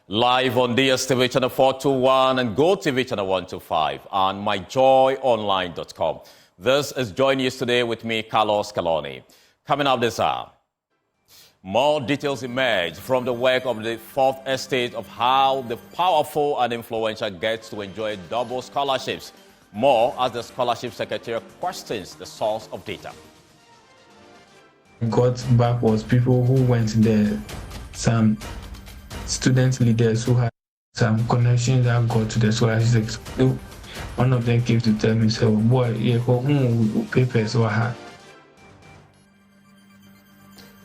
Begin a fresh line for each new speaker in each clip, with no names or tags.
Live on DSTV channel 421 and GoTV channel 125 and myjoyonline.com. This is Joy News Today with me, Carlos Caloni. Coming up this hour, more details emerge from the work of the Fourth Estate of how the powerful and influential gets to enjoy double scholarships. More as the Scholarship Secretary questions the source of data.
Got back was people who went there, some student leaders who had some connections that got to the scholarship. One of them came to tell me, so boy, papers were hard.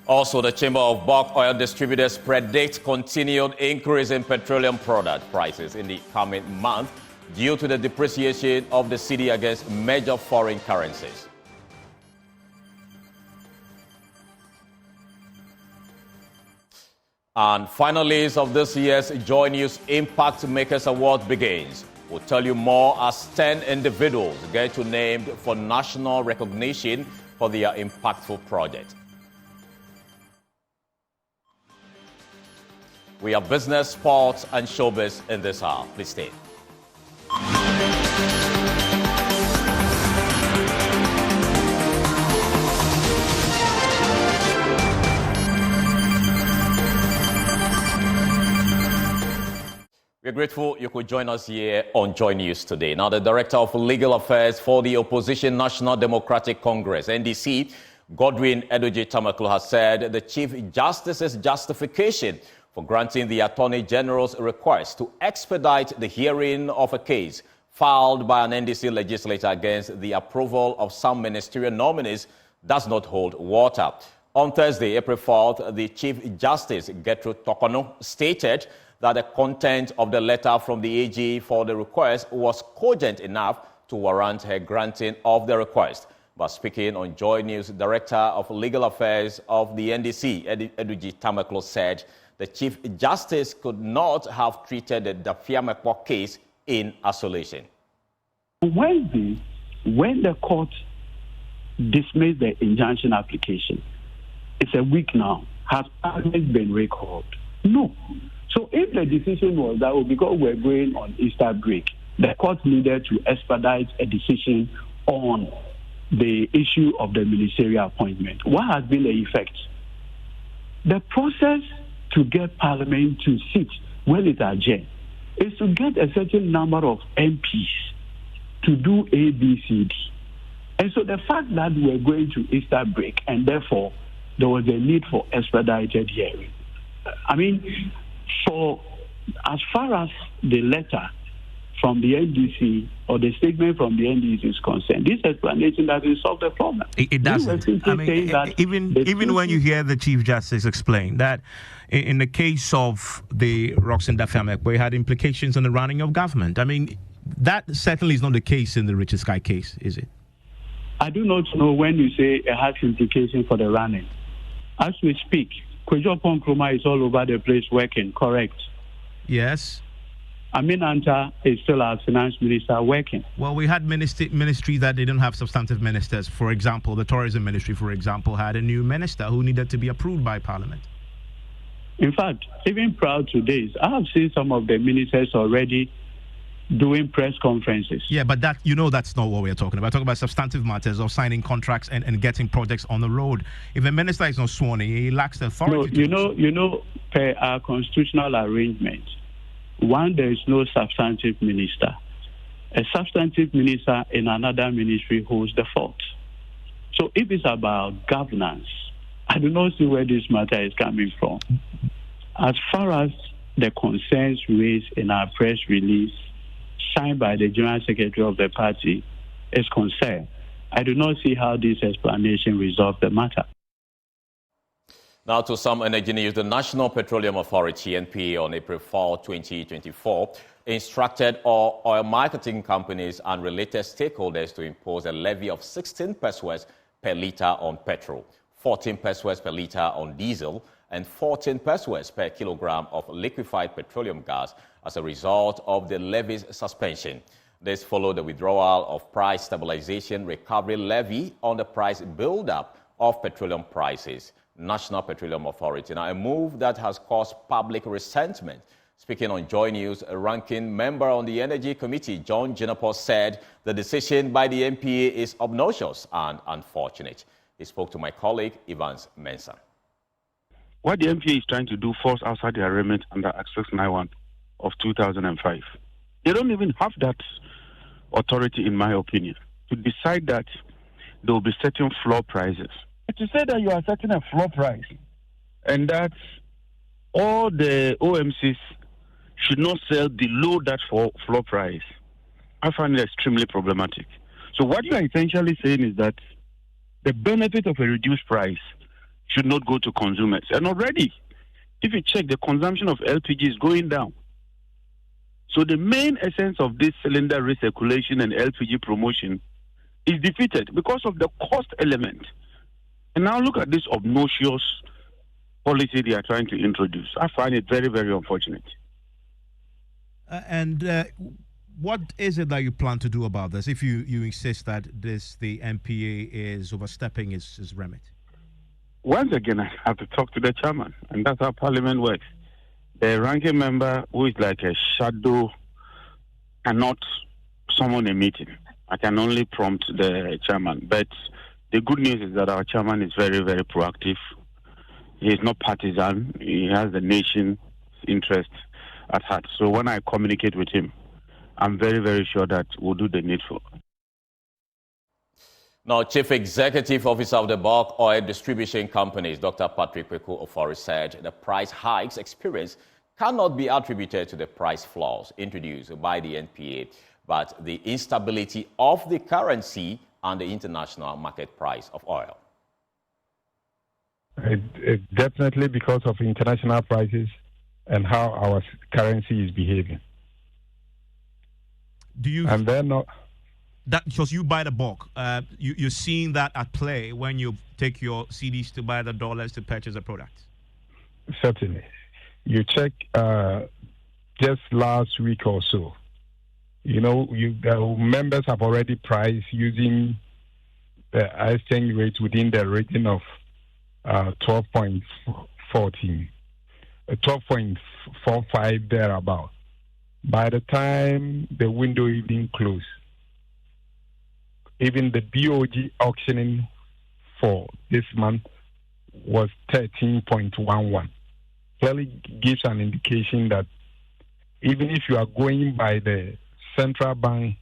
Also, the Chamber of Bulk Oil Distributors predict continued increase in petroleum product prices in the coming month due to the depreciation of the cedi against major foreign currencies. And finalists of this year's Joy News Impact Makers Award begins. We'll tell you more as 10 individuals get to named for national recognition for their impactful project. We have business, sports, and showbiz in this hour. Please stay. We're grateful you could join us here on Joy News Today. Now, the Director of Legal Affairs for the Opposition National Democratic Congress, NDC, Godwin Edudzi Tamaklo, has said the Chief Justice's justification for granting the Attorney General's request to expedite the hearing of a case filed by an NDC legislator against the approval of some ministerial nominees does not hold water. On Thursday, April 4th, the Chief Justice, Gertrude Tokono, stated that the content of the letter from the AG for the request was cogent enough to warrant her granting of the request. But speaking on Joy News, Director of Legal Affairs of the NDC, Edudzi Tamaklo, said the Chief Justice could not have treated the Dafiamekwa case in isolation.
On Wednesday, when the court dismissed the injunction application, it's a week now, has argument been recalled? No. So if the decision was that because we're going on Easter break, the court needed to expedite a decision on the issue of the ministerial appointment, what has been the effect? The process to get Parliament to sit when it adjourns is to get a certain number of MPs to do A, B, C, D. And so the fact that we're going to Easter break and therefore there was a need for expedited hearing. I mean, so as far as the letter from the NDC or the statement from the NDC is concerned, this explanation doesn't solve the problem.
It doesn't. I mean, even when you hear the Chief Justice explain that in the case of the Roxanne Dafiamekwa, we had implications on the running of government. I mean, that certainly is not the case in the Richard Sky case, is it?
I do not know when you say it has implications for the running. As we speak, Kwejo Nkrumah is all over the place working, correct?
Yes.
Amin Anta is still our finance minister working.
Well, we had ministries that didn't have substantive ministers. For example, the tourism ministry, for example, had a new minister who needed to be approved by Parliament.
In fact, even prior to this, I have seen some of the ministers already doing press conferences.
Yeah, but that's not what we're talking about. We're talking about substantive matters of signing contracts and getting projects on the road. If a minister is not sworn in, he lacks the authority.
No, per our constitutional arrangement, one, there is no substantive minister. A substantive minister in another ministry holds the fort. So if it's about governance, I do not see where this matter is coming from. As far as the concerns raised in our press release, signed by the General Secretary of the party, is concerned, I do not see how this explanation resolves the matter.
Now to some energy news. The National Petroleum Authority, NPA, on April 4, 2024, instructed all oil marketing companies and related stakeholders to impose a levy of 16 pesos per litre on petrol, 14 pesos per litre on diesel, and 14 pesos per kilogram of liquefied petroleum gas as a result of the levy's suspension. This followed the withdrawal of price stabilization recovery levy on the price build-up of petroleum prices. National Petroleum Authority. Now, a move that has caused public resentment Speaking on Joy News, a ranking member on the Energy Committee, John Jinapor, said the decision by the NPA is obnoxious and unfortunate. He spoke to my colleague, Evans Mensah.
What the NPA is trying to do falls outside their remit under Act 691 of 2005. They don't even have that authority, in my opinion, to decide that there will be certain floor prices. To say that you are setting a floor price and that all the OMCs should not sell below that floor price, I find it extremely problematic. So what you are essentially saying is that the benefit of a reduced price should not go to consumers. And already, if you check, the consumption of LPG is going down. So the main essence of this cylinder recirculation and LPG promotion is defeated because of the cost element. And now look at this obnoxious policy they are trying to introduce. I find it very, very unfortunate.
What is it that you plan to do about this if you insist that the NPA is overstepping his remit?
Once again, I have to talk to the chairman, and that's how Parliament works. The ranking member, who is like a shadow, cannot summon a meeting. I can only prompt the chairman. But the good news is that our chairman is very, very proactive. He is not partisan. He has the nation's interest at heart. So when I communicate with him, I'm very, very sure that we'll do the needful.
Now, Chief Executive Officer of the Bulk Oil Distribution Companies, Dr. Patrick Kweku-Ofori, said the price hikes experienced cannot be attributed to the price floors introduced by the NPA, but the instability of the currency and the international market price of oil.
It's definitely because of international prices and how our currency is behaving.
Do you?
And then
that because you buy the bulk, you're seeing that at play when you take your CDs to buy the dollars to purchase a product.
Certainly, you check just last week or so. You know, members have already priced using the exchange rate within the region of 12.14, 12.45 thereabout. By the time the window even closed, even the BOG auctioning for this month was 13.11. Clearly gives an indication that even if you are going by the central bank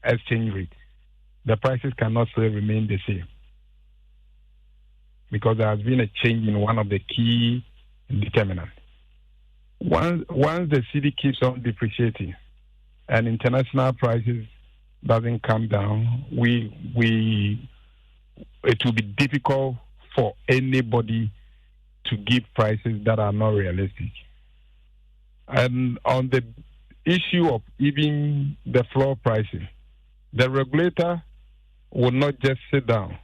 exchange rate, the prices cannot still remain the same because there has been a change in one of the key determinants. Once the cedi keeps on depreciating and international prices doesn't come down, it will be difficult for anybody to give prices that are not realistic. And on the issue of even the floor pricing, the regulator will not just sit down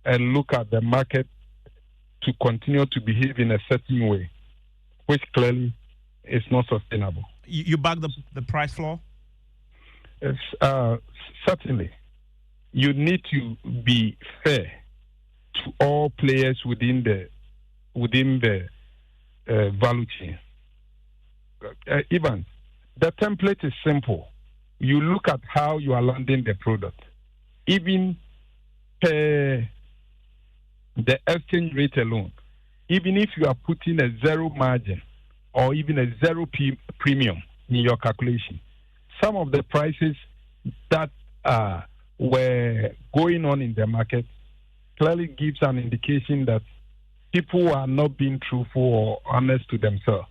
and look at the market to continue to behave in a certain way, which clearly is not sustainable.
You back the price floor?
Certainly. You need to be fair to all players within the value chain. Even the template is simple. You look at how you are landing the product. Even the exchange rate alone, even if you are putting a zero margin or even a zero premium in your calculation, some of the prices that were going on in the market clearly gives an indication that people are not being truthful or honest to themselves.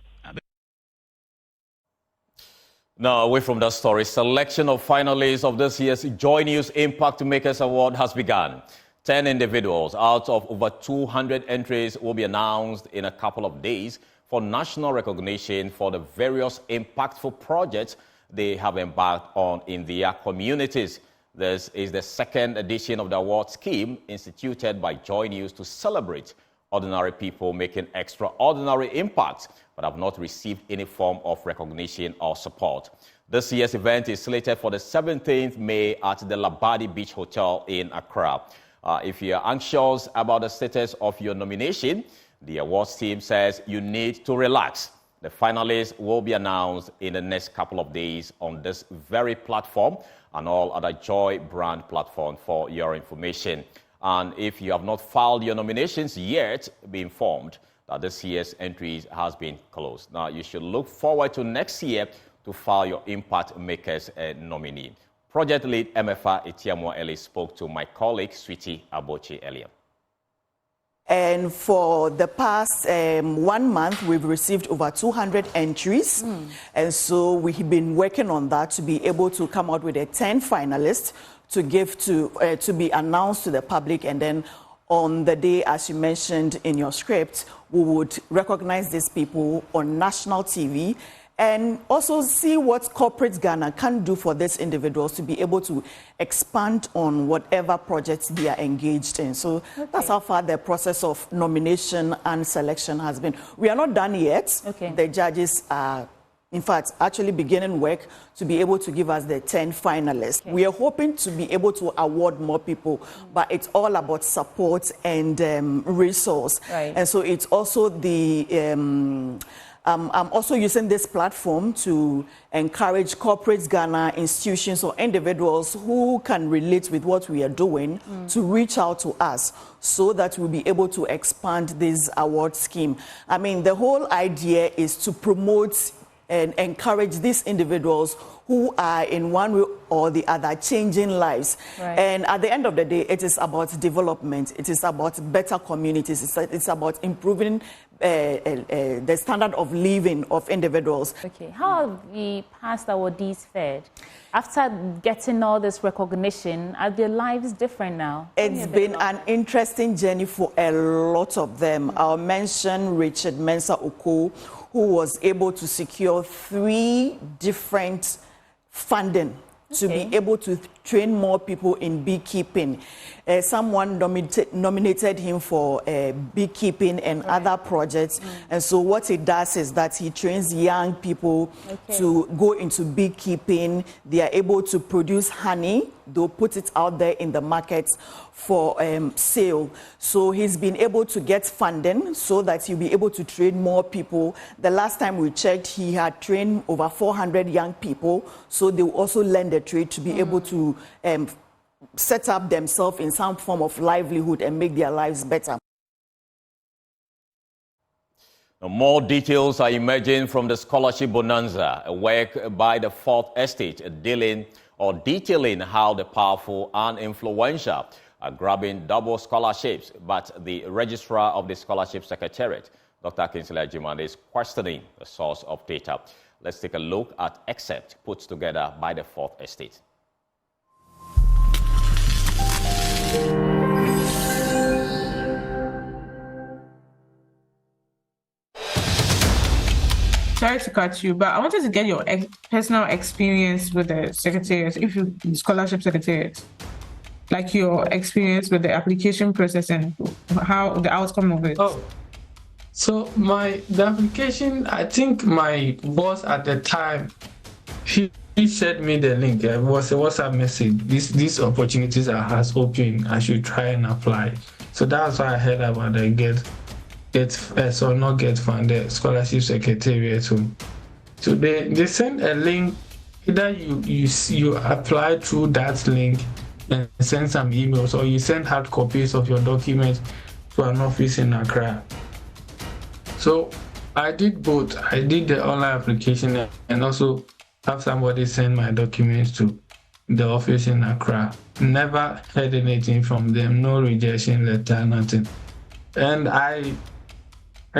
Now, away from that story, selection of finalists of this year's Joy News Impact Makers Award has begun. 10 individuals out of over 200 entries will be announced in a couple of days for national recognition for the various impactful projects they have embarked on in their communities. This is the second edition of the award scheme instituted by Joy News to celebrate ordinary people making extraordinary impacts but have not received any form of recognition or support. This year's event is slated for the 17th May at the Labadi Beach Hotel in Accra. If you are anxious about the status of your nomination, the awards team says you need to relax. The finalists will be announced in the next couple of days on this very platform and all other Joy brand platforms for your information. And if you have not filed your nominations yet, be informed that this year's entries has been closed. Now, you should look forward to next year to file your Impact Makers nominee. Project lead MFA Etiamo Eli spoke to my colleague, Sweetie Abochi, earlier.
And for the past 1 month, we've received over 200 entries. And so we've been working on that to be able to come out with 10 finalists to give to be announced to the public. And then on the day, as you mentioned in your script, we would recognize these people on national TV and also see what corporate Ghana can do for these individuals to be able to expand on whatever projects they are engaged in. So that's how far the process of nomination and selection has been. We are not done yet. The judges are, in fact, actually beginning work to be able to give us the 10 finalists. We are hoping to be able to award more people, but it's all about support and resource. And so it's also the... I'm also using this platform to encourage corporate Ghana, institutions or individuals who can relate with what we are doing to reach out to us so that we'll be able to expand this award scheme. I mean, the whole idea is to promote and encourage these individuals who are in one way or the other changing lives. And at the end of the day, it is about development. It is about better communities. It's about improving the standard of living of individuals.
How have the past awardees fared? After getting all this recognition, are their lives different now?
It's been an interesting journey for a lot of them. I'll mention Richard Mensah Oko, who was able to secure 3 different funding to be able to train more people in beekeeping. Someone nominated him for beekeeping and other projects. And so what he does is that he trains young people to go into beekeeping. They are able to produce honey. They'll put it out there in the markets for sale. So he's been able to get funding so that he'll be able to train more people. The last time we checked, he had trained over 400 young people. So they will also learn the trade to be able to set up themselves in some form of livelihood and make their lives better.
Now, more details are emerging from the Scholarship Bonanza, a work by the Fourth Estate detailing how the powerful and influential are grabbing double scholarships. But the registrar of the Scholarship Secretariat, Dr. Kingsley Ajimande, is questioning the source of data. Let's take a look at excerpt put together by the Fourth Estate.
Sorry to cut you, but I wanted to get your personal experience with the secretariat, the scholarship secretariat, like your experience with the application process and how the outcome of it.
So the application, I think my boss at the time, he sent me the link. It was a WhatsApp message. These opportunities has opened. I should try and apply. So that's why I heard about the get first or not get funded scholarship secretariat. So they send a link. Either you apply through that link and send some emails, or you send hard copies of your documents to an office in Accra. So I did both. I did the online application and also have somebody send my documents to the office in Accra. Never heard anything from them, no rejection letter, nothing. And I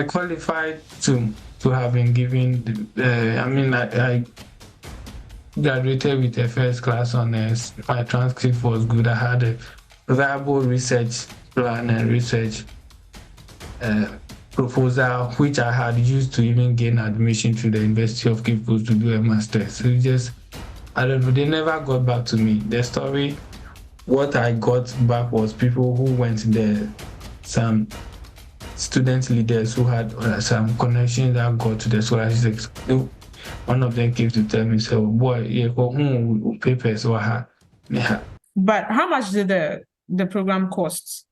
qualified to have been given, I graduated with a first class honors. My transcript was good. I had a viable research plan and research proposal, which I had used to even gain admission to the University of Cape Coast to do a master's. So I don't know, they never got back to me. The story, what I got back was people who went there, some student leaders who had some connections that got to the scholarship. One of them came to tell me, so boy, who papers were her.
But how much did the program cost?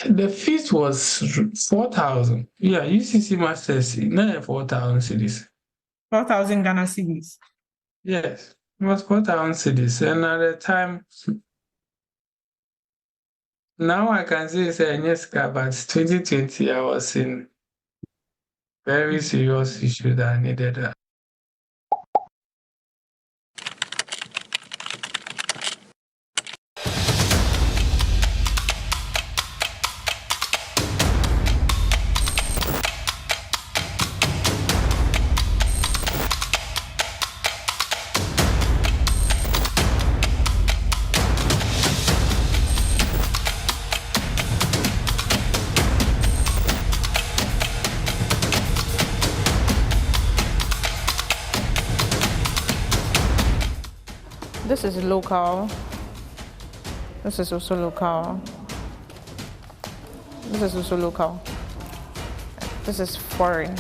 The fees was 4,000. Yeah, UCC Masters, not 4,000 cedis.
4,000 Ghana cedis.
Yes, it was 4,000 cedis. And at the time, now I can say it's a Nyeska, but 2020, I was in very serious issue that I needed.
This is local. This is also local. This is also local. This is foreign.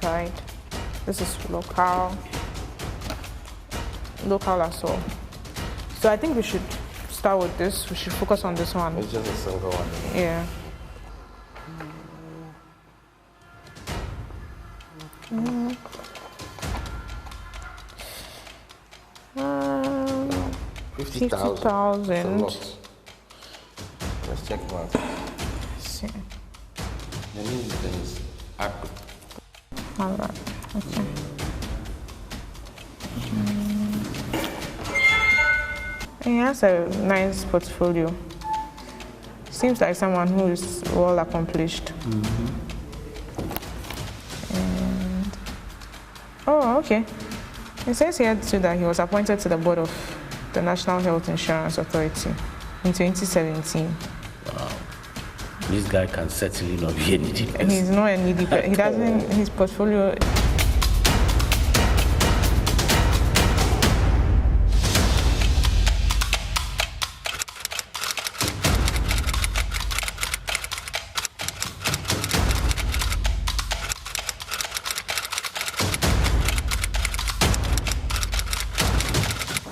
Side. This is local. Local as well. So I think we should start with this. We should focus on this one.
It's just a single one.
Yeah. Mm. 50,000.
Let's check one.
See.
The new thing is active.
All right. Okay. He has a nice portfolio. Seems like someone who is well accomplished. And oh, okay. It says here too that he was appointed to the board of the National Health Insurance Authority in 2017.
Wow. This guy can certainly not be a needy person.
He's not a needy person. He doesn't, his portfolio.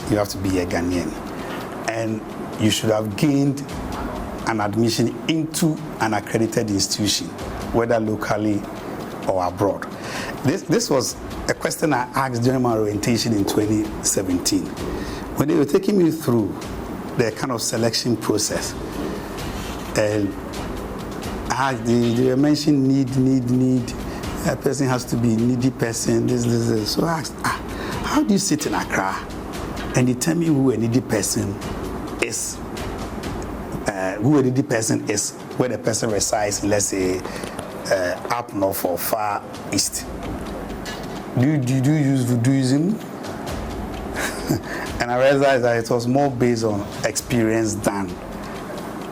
You have to be a Ghanaian, and you should have gained an admission into an accredited institution, whether locally or abroad. This was a question I asked during my orientation in 2017. When they were taking me through the kind of selection process, and they were mentioning need. A person has to be a needy person, this. So I asked, how do you sit in Accra and determine who a needy person is? Who a needy person is, where the person resides, let's say, up north or far east. Do you use voodooism? And I realized that it was more based on experience than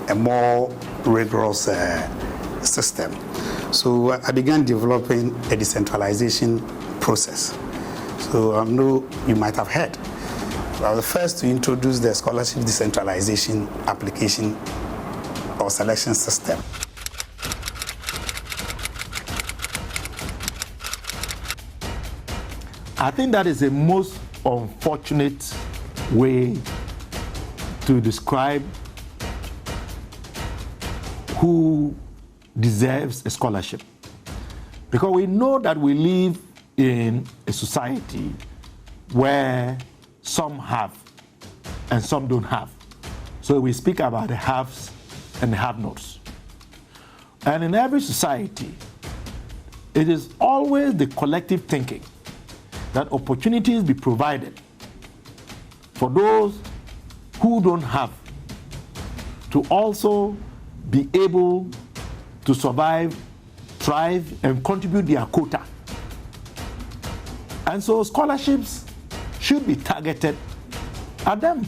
a more rigorous system. So I began developing a decentralization process. So I know you might have heard. I was the first to introduce the scholarship decentralization application or selection system.
I think that is the most unfortunate way to describe who deserves a scholarship. Because we know that we live in a society where some have and some don't have. So we speak about the haves and the have-nots. And in every society, it is always the collective thinking that opportunities be provided for those who don't have to also be able to survive, thrive, and contribute their quota. And so scholarships should be targeted at them.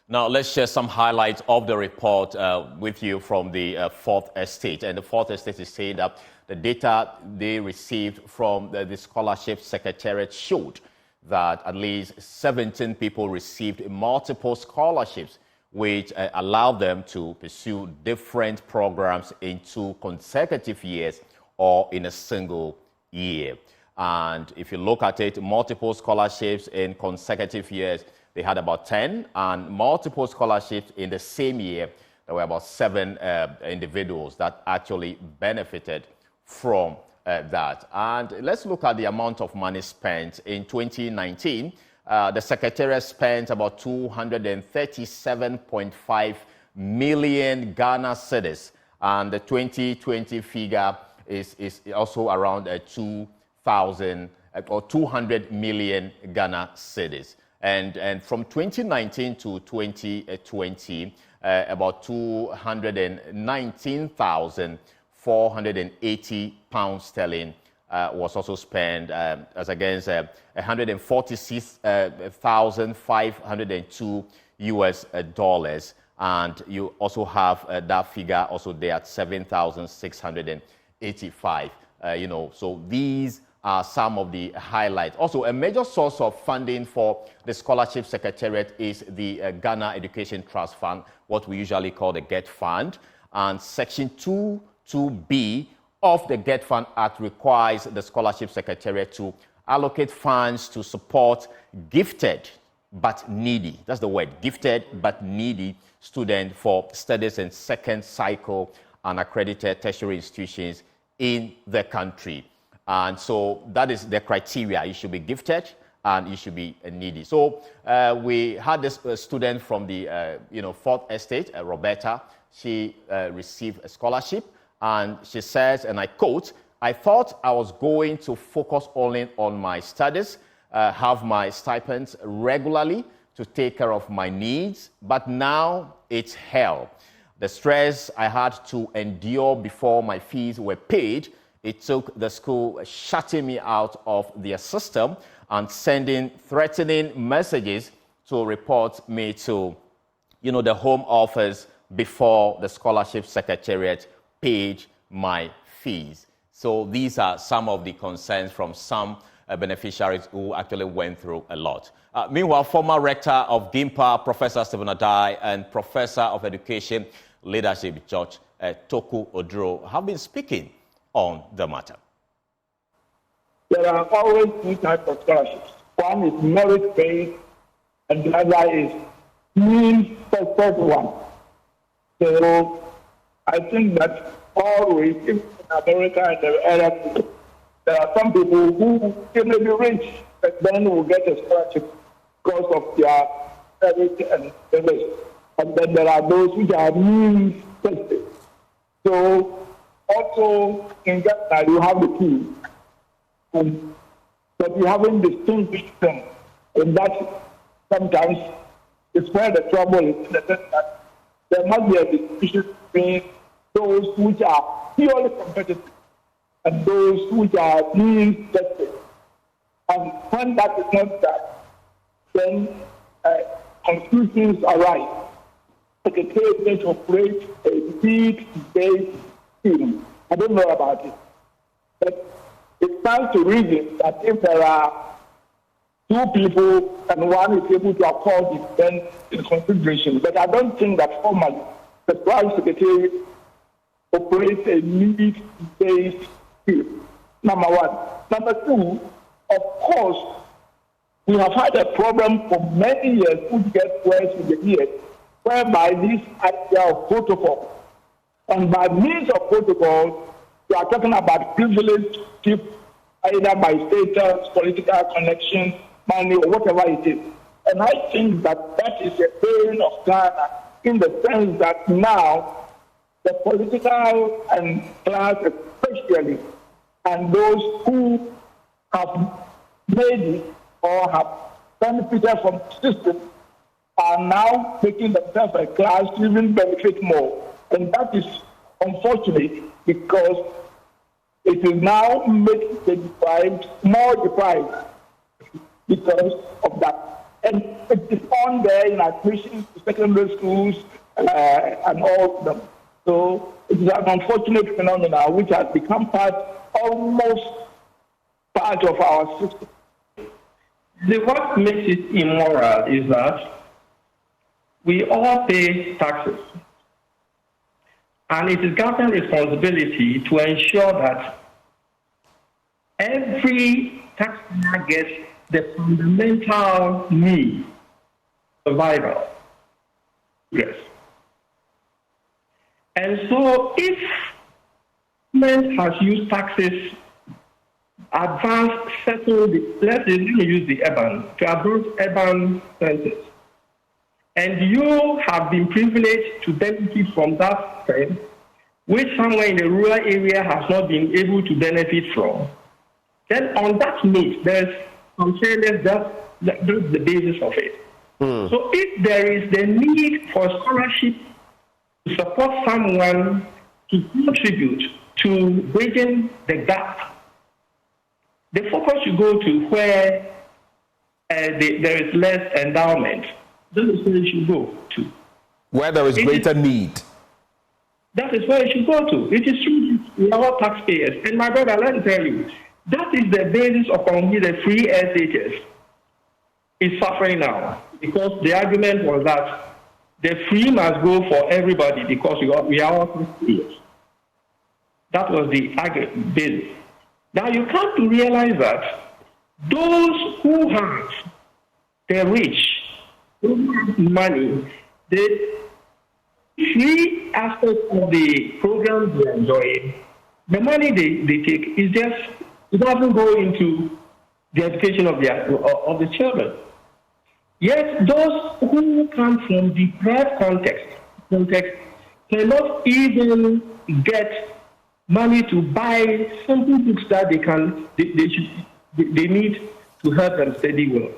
Now, let's share some highlights of the report with you from the Fourth Estate. And the Fourth Estate is saying that the data they received from the Scholarship Secretariat showed that at least 17 people received multiple scholarships, which allowed them to pursue different programs in 2 consecutive years or in a single year. And if you look at it, multiple scholarships in consecutive years, they had about 10, and multiple scholarships in the same year. There were about 7 individuals that actually benefited from that. And let's look at the amount of money spent. In 2019, the Secretariat spent about 237.5 million Ghana cedis, and the 2020 figure is also around 2,000 or 200 million Ghana cedis. And from 2019 to 2020, about 219,480 pounds sterling was also spent, as against 146,502 US dollars. And you also have that figure also there at 7,685. So these are some of the highlights. Also, a major source of funding for the Scholarship Secretariat is the Ghana Education Trust Fund, what we usually call the GET Fund. And Section 2(2)B of the GET Fund Act requires the Scholarship Secretariat to allocate funds to support gifted but needy, that's the word, gifted but needy students for studies in second cycle and accredited tertiary institutions in the country. And so that is the criteria. You should be gifted and you should be needy. So we had this student from the 4th Estate, Roberta. She received a scholarship, and she says, and I quote, "I thought I was going to focus only on my studies, have my stipends regularly to take care of my needs, but now it's hell. The stress I had to endure before my fees were paid, it took the school shutting me out of their system and sending threatening messages to report me to, the Home Office before the Scholarship Secretariat paid my fees." So these are some of the concerns from some beneficiaries who actually went through a lot. Meanwhile, former rector of GIMPA, Professor Stephen Adai, and Professor of Education Leadership, George Toku Oduro, have been speaking on the matter.
There are always 2 types of scholarships. One is merit-based, and the other is means-tested one. So I think that always, even in America and the Arab, there are some people who may be rich, but then will get a scholarship because of their merit and service. And then there are those which are means-tested. So also in Ghana, you have the 2. But you haven't distinguished them. And that sometimes is where the trouble is, in the sense that there must be a distinction between those which are purely competitive and those which are means-tested. And when that is not done, then confusions arise. Like a case operate a need-based scheme. I don't know about it. But it stands to reason that if there are 2 people and one is able to afford it, then it's consideration. But I don't think that formally the Prime Secretary operates a need-based scheme. Number 1. Number 2, of course, we have had a problem for many years, which gets worse with the years, whereby this idea of protocol, and by means of protocol, we are talking about privilege gift either by status, political connection, money, or whatever it is. And I think that that is a pain of Ghana in the sense that now the political and class especially, and those who have made it or have benefited from the system are now making themselves a class to even benefit more. And that is unfortunate because it will now make the deprived more deprived because of that. And it is on there in admission to secondary schools and all of them. So it is an unfortunate phenomenon which has become almost part of our system.
What makes it immoral is that we all pay taxes. And it is government responsibility to ensure that every taxpayer gets the fundamental need survival. Yes. And so if government has used taxes, advanced certain, let's use the urban, to advance urban centers, and you have been privileged to benefit from that trend, which somewhere in the rural area has not been able to benefit from, then on that note, there's some fairness that's the basis of it. So if there is the need for scholarship to support someone to contribute to bridging the gap, the focus should go to where there is less endowment. That is where it should go to.
Where there is greater need.
That is where it should go to. It is true, we are all taxpayers. And my brother, let me tell you, that is the basis upon which the free SHS is suffering now. Because the argument was that the free must go for everybody because we are all taxpayers. That was the basis. Now you come to realize that those who have the rich, who have money, the free aspect of the program they are enjoying, the money they take is just, it doesn't go into the education of the children. Yet those who come from deprived context cannot even get money to buy simple books that they need to help them study well.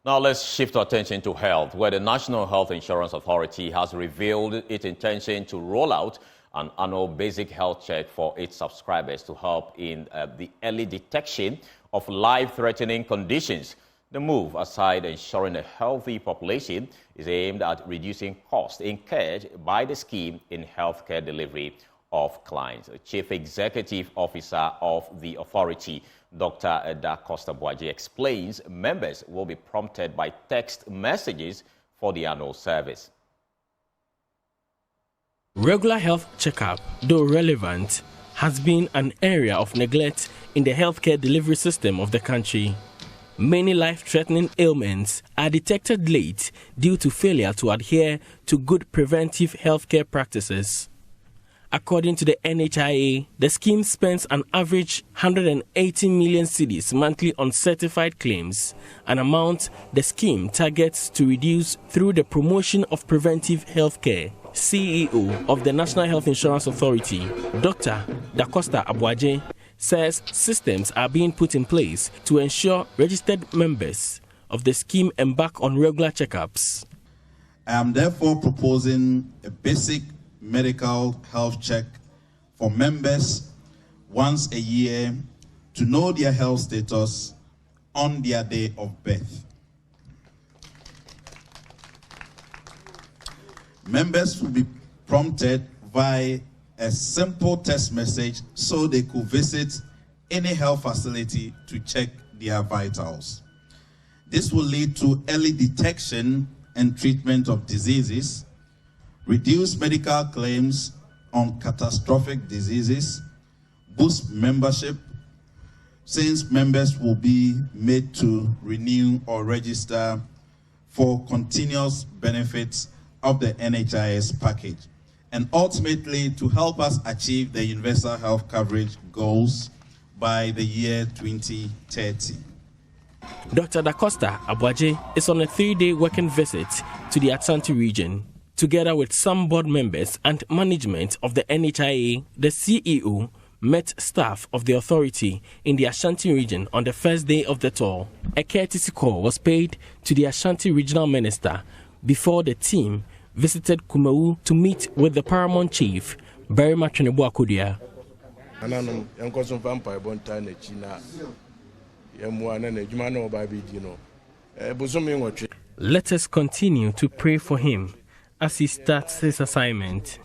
Now let's shift our attention to health, where the National Health Insurance Authority has revealed its intention to roll out an annual basic health check for its subscribers to help in the early detection of life-threatening conditions. The move, aside ensuring a healthy population, is aimed at reducing costs incurred by the scheme in healthcare delivery of clients. The Chief Executive Officer of the authority, Dr. Da Costa Boaji, explains members will be prompted by text messages for the annual service.
Regular health checkup, though relevant, has been an area of neglect in the healthcare delivery system of the country. Many life-threatening ailments are detected late due to failure to adhere to good preventive healthcare practices. According to the NHIA, the scheme spends an average 180 million cedis monthly on certified claims, an amount the scheme targets to reduce through the promotion of preventive healthcare. CEO of the National Health Insurance Authority, Dr. Da Costa Boaji, says systems are being put in place to ensure registered members of the scheme embark on regular checkups.
I am therefore proposing a basic medical health check for members once a year to know their health status on their day of birth. Members will be prompted via a simple text message so they could visit any health facility to check their vitals. This will lead to early detection and treatment of diseases, reduce medical claims on catastrophic diseases, boost membership, since members will be made to renew or register for continuous benefits of the NHIS package, and ultimately to help us achieve the universal health coverage goals by the year 2030.
Dr. Da Costa Boaji is on a 3-day working visit to the Ashanti region. Together with some board members and management of the NHIA, the CEO met staff of the authority in the Ashanti region on the first day of the tour. A courtesy call was paid to the Ashanti regional minister before the team visited Kumawu to meet with the paramount chief, Barry Matrenebu Akudia. Let us continue to pray for him as he starts his assignment.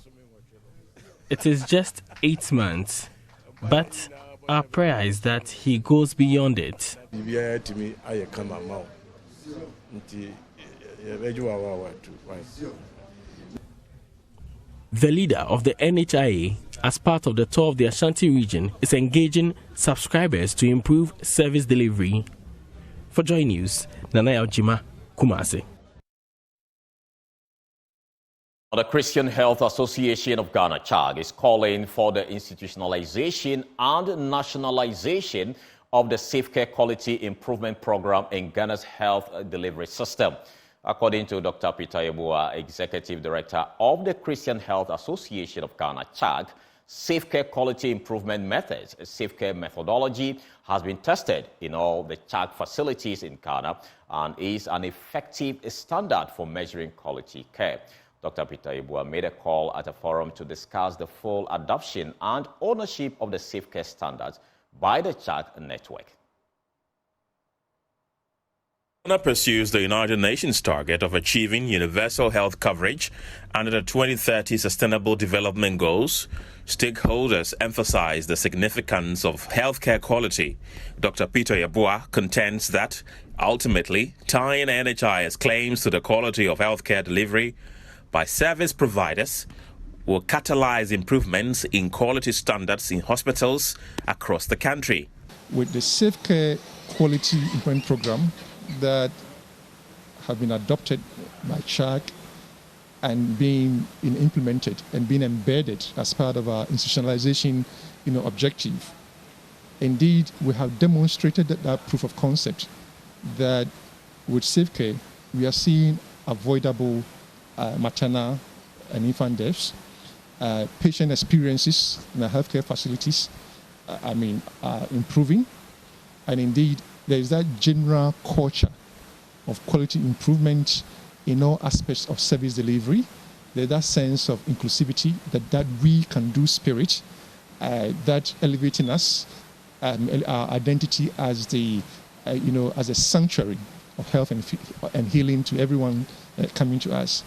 It is just 8 months, but our prayer is that he goes beyond it. The leader of the NHIA, as part of the tour of the Ashanti region, is engaging subscribers to improve service delivery. For Joy News, Nana Ojima, Kumasi.
The Christian Health Association of Ghana, CHAG, is calling for the institutionalization and nationalization of the Safe Care Quality Improvement Program in Ghana's health delivery system. According to Dr. Peter Yeboah, Executive Director of the Christian Health Association of Ghana, CHAG, Safe Care Quality Improvement Methods, Safe Care methodology, has been tested in all the CHAG facilities in Ghana and is an effective standard for measuring quality care. Dr. Peter Yeboah made a call at a forum to discuss the full adoption and ownership of the Safe Care standards by the CHAG network.
Ghana pursues the United Nations target of achieving universal health coverage under the 2030 Sustainable Development Goals. Stakeholders emphasize the significance of healthcare quality. Dr. Peter Yeboah contends that, ultimately, tying NHI's claims to the quality of healthcare delivery by service providers will catalyze improvements in quality standards in hospitals across the country.
With the Safe Care Quality Improvement Program that have been adopted by CHAG and being implemented and being embedded as part of our institutionalization objective, indeed we have demonstrated that proof of concept that with Safe Care we are seeing avoidable maternal and infant deaths, patient experiences in our healthcare facilities are improving, and indeed there is that general culture of quality improvement in all aspects of service delivery. There's that sense of inclusivity, that we can do spirit, that elevating us, our identity as as a sanctuary of health and healing to everyone coming to us.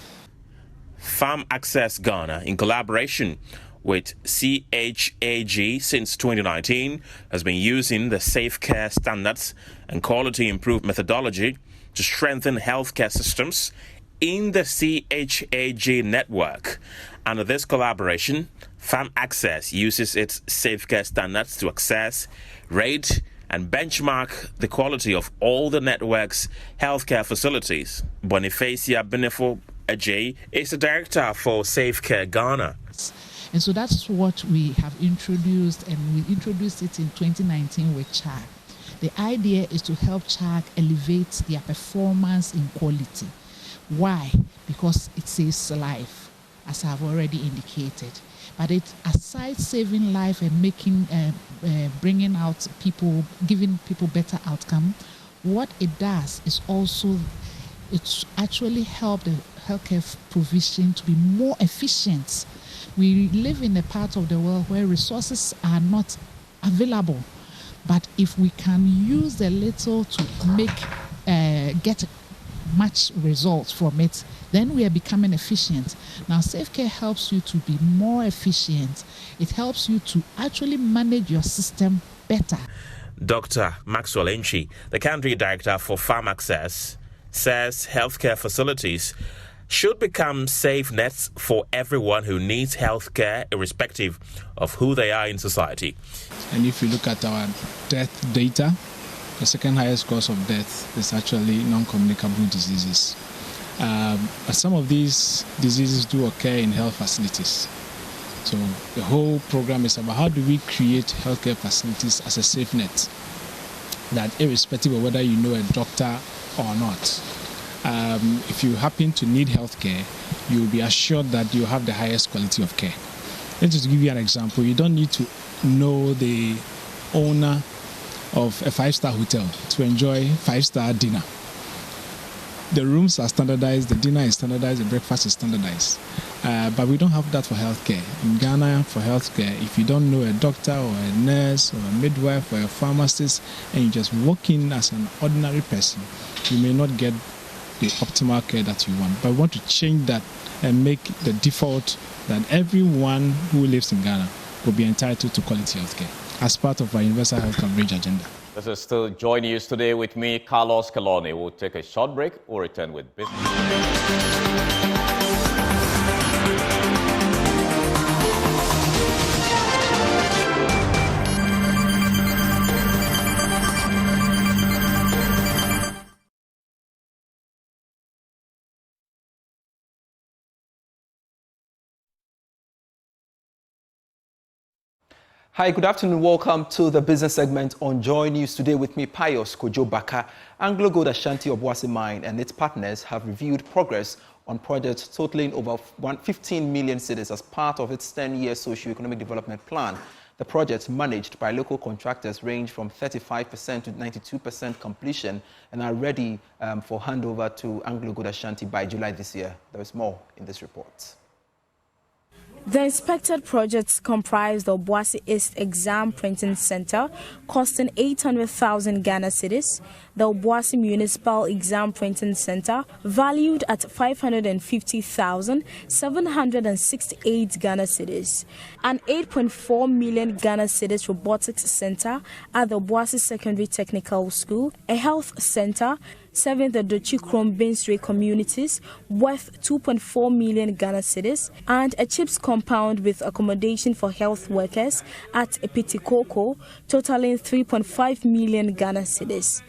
Farm Access Ghana, in collaboration with CHAG since 2019, has been using the Safe Care Standards and Quality Improved methodology to strengthen healthcare systems in the CHAG network. Under this collaboration, Farm Access uses its Safe Care Standards to assess, rate, and benchmark the quality of all the network's healthcare facilities. Bonifacia Benefo Ajay is the director for Safe Care Ghana.
And so that's what we have introduced, and we introduced it in 2019 with CHAG. The idea is to help CHAG elevate their performance in quality. Why? Because it saves life, as I've already indicated. But it, aside saving life and making, bringing out people, giving people better outcome, what it does is also, it's actually helped the healthcare provision to be more efficient. We live in a part of the world where resources are not available. But if we can use the little to get much results from it, then we are becoming efficient. Now, Safe Care helps you to be more efficient. It helps you to actually manage your system better.
Dr. Maxwell Enchi, the country director for Farm Access, says healthcare facilities should become safe nets for everyone who needs healthcare, irrespective of who they are in society.
And if you look at our death data, the second highest cause of death is actually non-communicable diseases. But some of these diseases do occur in health facilities. So the whole program is about how do we create healthcare facilities as a safe net, that irrespective of whether you know a doctor or not, if you happen to need healthcare, you will be assured that you have the highest quality of care. Let's just give you an example. You don't need to know the owner of a 5-star hotel to enjoy 5-star dinner. The rooms are standardized, the dinner is standardized, the breakfast is standardized. But we don't have that for healthcare. In Ghana, for healthcare, if you don't know a doctor or a nurse or a midwife or a pharmacist, and you just walk in as an ordinary person, you may not get the optimal care that you want. But we want to change that and make the default that everyone who lives in Ghana will be entitled to quality healthcare as part of our universal health coverage agenda.
This is still Joy News Today with me, Carlos Caloni. We'll take a short break. We'll return with business.
Hi, good afternoon. Welcome to the business segment on Joy News Today with me, Pius Kojo Baka. AngloGold Ashanti Obuasi Mine and its partners have reviewed progress on projects totaling over 15 million cedis as part of its 10-year socio-economic development plan. The projects managed by local contractors range from 35% to 92% completion and are ready for handover to AngloGold Ashanti by July this year. There is more in this report.
The inspected projects comprise the Obuasi East Exam Printing Center, costing 800,000 Ghana cedis, the Obuasi Municipal Exam Printing Center, valued at 550,768 Ghana cedis, an 8.4 million Ghana cedis robotics center at the Obuasi Secondary Technical School, a health center serving the Dochi Krom Binsray communities worth 2.4 million Ghana cedis, and a chips compound with accommodation for health workers at Epitikoko, totaling 3.5 million Ghana cedis.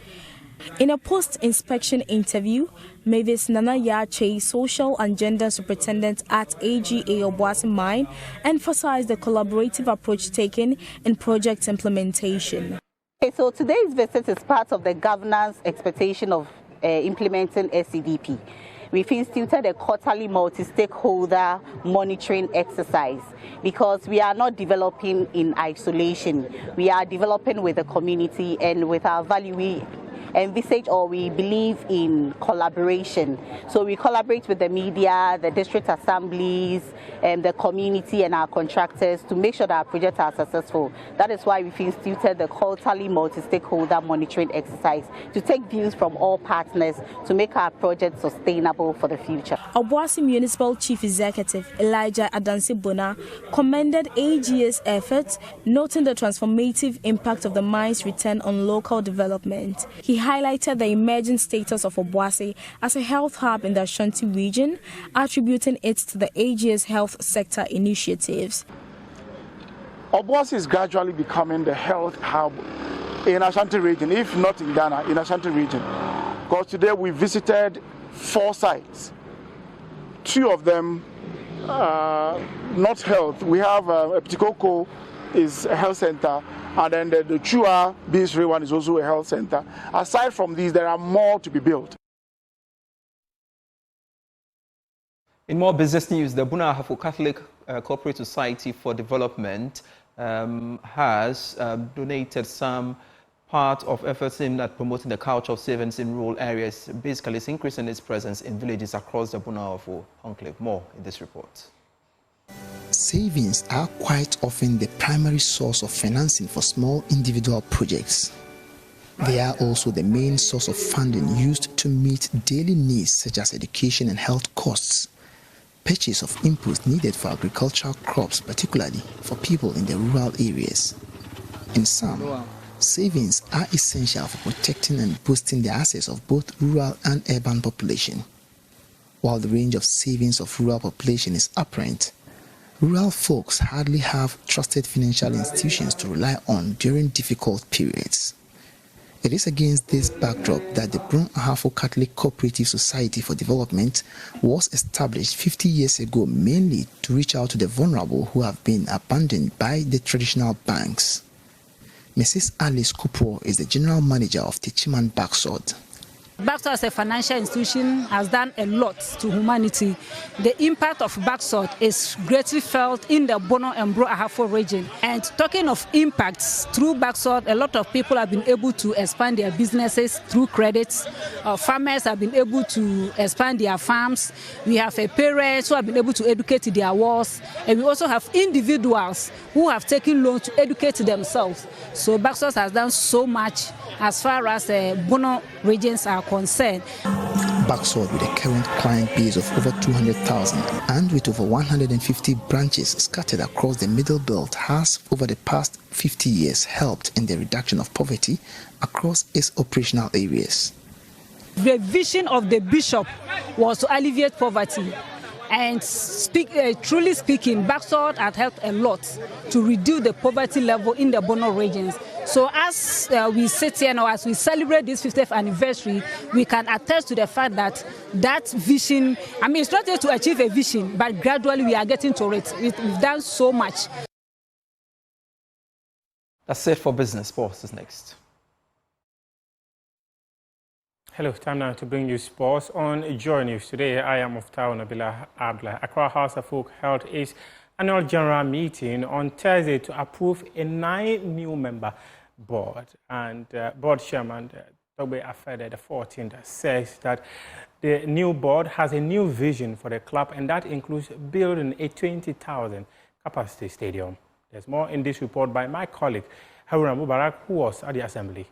In a post-inspection interview, Mavis Nana Yache, Social and Gender Superintendent at AGA Obuasi Mine, emphasized the collaborative approach taken in project implementation.
Okay, so today's visit is part of the governance expectation of implementing SCDP. We've instituted a quarterly multi-stakeholder monitoring exercise because we are not developing in isolation. We are developing with the community, and with our value we envisage or we believe in collaboration. So we collaborate with the media, the district assemblies, the community and our contractors to make sure that our projects are successful. That is why we've instituted the quarterly multi-stakeholder monitoring exercise to take views from all partners to make our project sustainable for the future.
Obuasi Municipal Chief Executive Elijah Adansi Bona commended AGA's efforts, noting the transformative impact of the mine's return on local development. He highlighted the emerging status of Obuasi as a health hub in the Ashanti region, attributing it to the AGA's health sector initiatives.
Obuasi is gradually becoming the health hub in Ashanti region, if not in Ghana, in Ashanti region. Because today we visited 4 sites. 2 of them not health. We have Epitikoko is a health center, and then the Chua Binsray one is also a health center. Aside from these, there are more to be built.
In more business news, the Buna Ahafo Catholic Corporate Society for Development has donated some part of efforts aimed at promoting the culture of savings in rural areas. Basically, it's increasing its presence in villages across the Buna Ahafo enclave. More in this report.
Savings are quite often the primary source of financing for small individual projects. They are also the main source of funding used to meet daily needs such as education and health costs, purchase of inputs needed for agricultural crops, particularly for people in the rural areas. In sum, savings are essential for protecting and boosting the assets of both rural and urban population. While the range of savings of rural population is apparent, rural folks hardly have trusted financial institutions to rely on during difficult periods. It is against this backdrop that the Buna Ahafo Catholic Cooperative Society for Development was established 50 years ago mainly to reach out to the vulnerable who have been abandoned by the traditional banks. Mrs. Alice Kupro is the general manager of Techiman Backsword.
Backsword as a financial institution has done a lot to humanity. The impact of Backsword is greatly felt in the Bono and Buna Ahafo region. And talking of impacts, through Backsword, a lot of people have been able to expand their businesses through credits. Farmers have been able to expand their farms. We have parents who have been able to educate their wards. And we also have individuals who have taken loans to educate themselves. So Backsword has done so much as far as Bono regions are concerned.
Backsword, with a current client base of over 200,000 and with over 150 branches scattered across the Middle Belt, has over the past 50 years helped in the reduction of poverty across its operational areas.
The vision of the bishop was to alleviate poverty. And truly speaking, Backsword has helped a lot to reduce the poverty level in the Bono regions. So as we sit here now, as we celebrate this 50th anniversary, we can attest to the fact that that vision, it's not just to achieve a vision, but gradually we are getting to it. We've done so much.
That's it for Business. Sports is next.
Hello, time now to bring you sports on JoyNews Today. I am Muftau Nabila Abdullah. Accra House of Folk held its annual general meeting on Thursday to approve a 9 new member board. And board chairman, Togbe Afede, the 14th, says that the new board has a new vision for the club, and that includes building a 20,000 capacity stadium. There's more in this report by my colleague, Haruna Mubarak, who was at the assembly.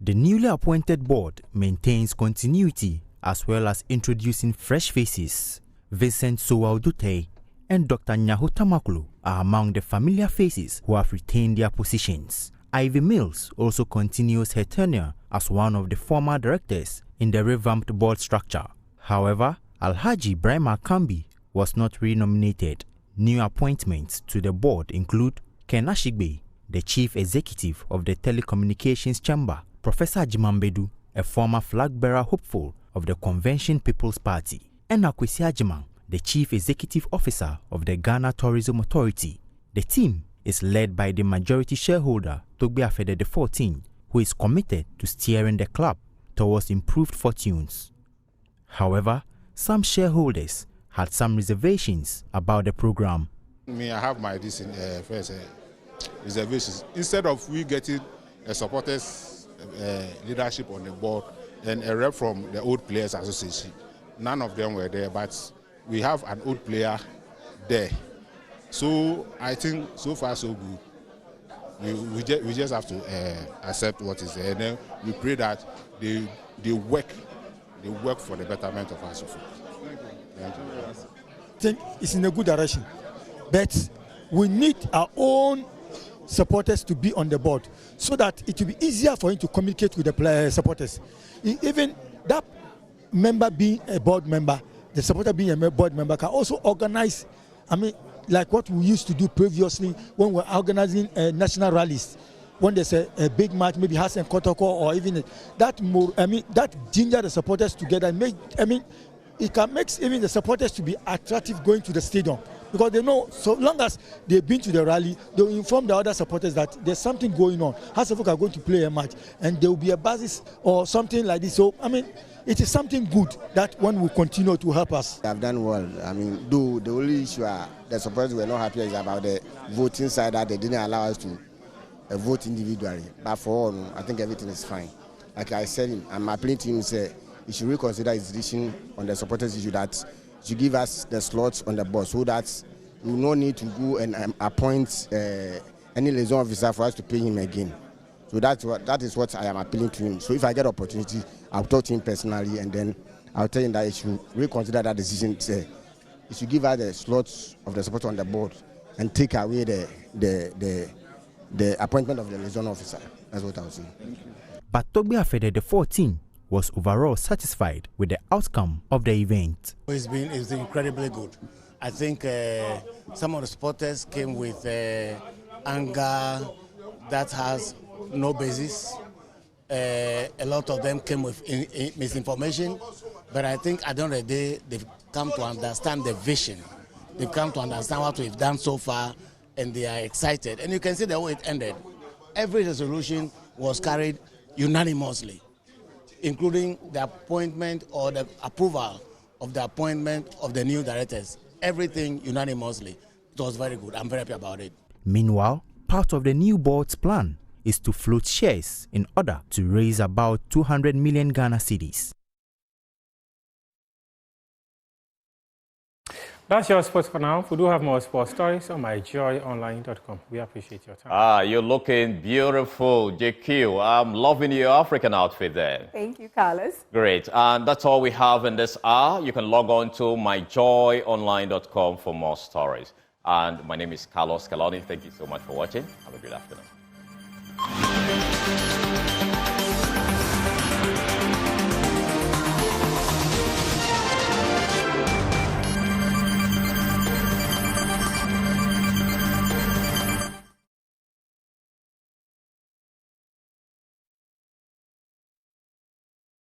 The newly appointed board maintains continuity as well as introducing fresh faces. Vincent Sowaudute and Dr. Nyaho Tamakulu are among the familiar faces who have retained their positions. Ivy Mills also continues her tenure as one of the former directors in the revamped board structure. However, Alhaji Brahma Kambi was not renominated. New appointments to the board include Ken Ashigbe, the chief executive of the Telecommunications Chamber, Professor Ajimambedu, a former flag-bearer hopeful of the Convention People's Party, and Akwesi Ajimang, the chief executive officer of the Ghana Tourism Authority. The team is led by the majority shareholder, Togbe Afede XIV, who is committed to steering the club towards improved fortunes. However, some shareholders had some reservations about the program.
I have my reservations. Instead of we getting a supporters leadership on the board and a rep from the Old Players Association, none of them were there, but we have an old player there. So I think so far so good. We just have to accept what is there, and then we pray that they work for the betterment of us. Thank you.
I think it's in a good direction, but we need our own supporters to be on the board so that it will be easier for him to communicate with the supporters. Even that member being a board member, the supporter being a board member can also organize, like what we used to do previously when we were organizing national rallies. When there's a big match, maybe Hassan Kotoko or even that ginger the supporters together. It can make even the supporters to be attractive going to the stadium, because they know so long as they've been to the rally, they'll inform the other supporters that there's something going on. Hasselhoff are going to play a match, and there will be a basis or something like this. So it is something good that one will continue to help us.
They have done well. Though the only issue the supporters were not happy is about the voting side, that they didn't allow us to vote individually. But for all, I think everything is fine. Like I said, I'm appealing to him, say he should reconsider his decision on the supporters issue, that to give us the slots on the board so that we will not need to go and appoint any liaison officer for us to pay him again. So that is what I am appealing to him. So if I get opportunity, I'll talk to him personally, and then I'll tell him that he should reconsider that decision. He should give us the slots of the supporter on the board and take away the appointment of the liaison officer. That's what I'll say.
But Togbe Afede XIV was overall satisfied with the outcome of the event.
It's been incredibly good. I think some of the supporters came with anger that has no basis. A lot of them came with misinformation, but I think at the end of the day, they've come to understand the vision. They've come to understand what we've done so far, and they are excited. And you can see the way it ended. Every resolution was carried unanimously, including the appointment or the approval of the appointment of the new directors. Everything unanimously. It was very good. I'm very happy about it.
Meanwhile, part of the new board's plan is to float shares in order to raise about 200 million Ghana cedis.
That's your sports for now. We do have more sports stories on myjoyonline.com. We appreciate your time.
You're looking beautiful, JQ. I'm loving your African outfit there.
Thank you, Carlos.
Great. And that's all we have in this hour. You can log on to myjoyonline.com for more stories. And my name is Carlos Kaloni. Thank you so much for watching. Have a good afternoon.